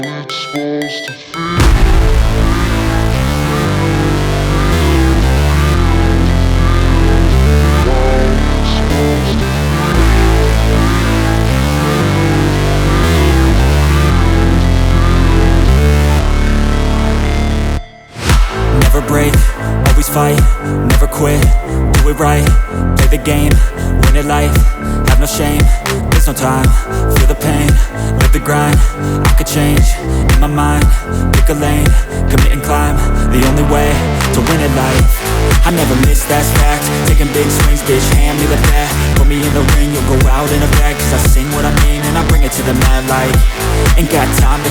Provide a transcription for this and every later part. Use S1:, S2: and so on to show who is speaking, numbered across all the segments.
S1: it's supposed to feel.
S2: Never break, always fight, never quit, do it right, play the game, win it life, have no shame, there's no time, feel the pain, live the grind, I could change, in my mind, pick a lane, commit and climb, the only way to win at life. I never miss, that's fact, taking big swings, bitch, hand me the bat, put me in the ring, you'll go out in a bag, cause I sing what I mean and I bring it to the mad light, ain't got time to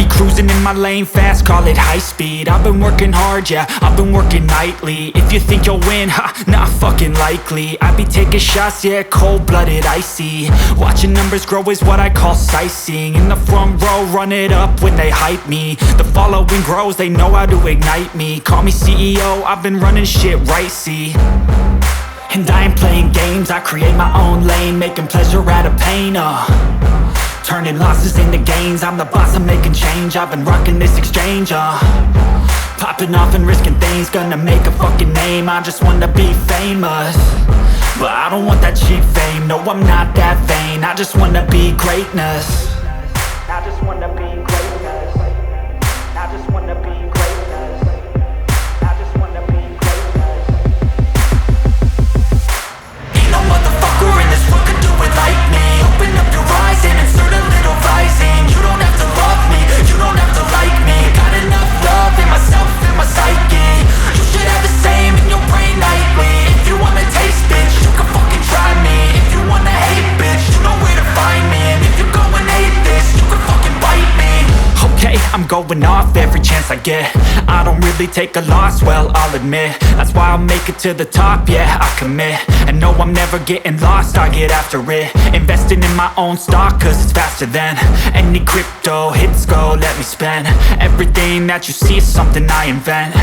S2: cruising in my lane fast, call it high speed. I've been working hard, yeah, I've been working nightly. If you think you'll win, ha, not fucking likely. I be taking shots, yeah, cold-blooded, icy. Watching numbers grow is what I call sightseeing. In the front row, run it up when they hype me. The following grows, they know how to ignite me. Call me CEO, I've been running shit right, see. And I ain't playing games, I create my own lane, making pleasure out of pain, turning losses into gains, I'm the boss, I'm making change. I've been rocking this exchange, popping off and risking things, gonna make a fucking name. I just wanna be famous, but I don't want that cheap fame. No, I'm not that vain, I just wanna be greatness. I just wanna be greatness. I just wanna be greatness. I just wanna be greatness. Ain't no motherfucker in this world could do it like me. Open up your eyes and insert a little rising. You don't have to love me, you don't have to like me. Got enough love in myself, in my psyche. You should have the same in your brain nightly. If you wanna taste, bitch, you can fucking try me. If you wanna hate, bitch, you know where to find me. And if you go and hate this, you can fucking bite me. Okay, I'm going off every chance I get. I don't really take a loss, well, I'll admit. That's why I'll make it to the top, yeah, I commit. And no, I'm never getting lost, I get after it. Investing in my own stock, cause it's faster than any crypto hits go, let me spend. Everything that you see is something I invent,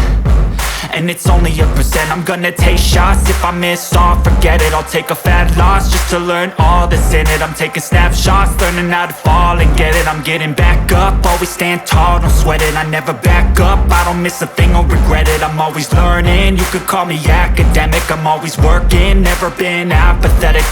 S2: and it's only a percent. I'm gonna take shots, if I miss all, forget it. I'll take a fat loss just to learn all that's in it. I'm taking snapshots, learning how to fall and get it. I'm getting back up, always stand tall, don't sweat it. I never back up, I don't miss a thing or regret it. I'm always learning, you could call me academic. I'm always working, never been apathetic.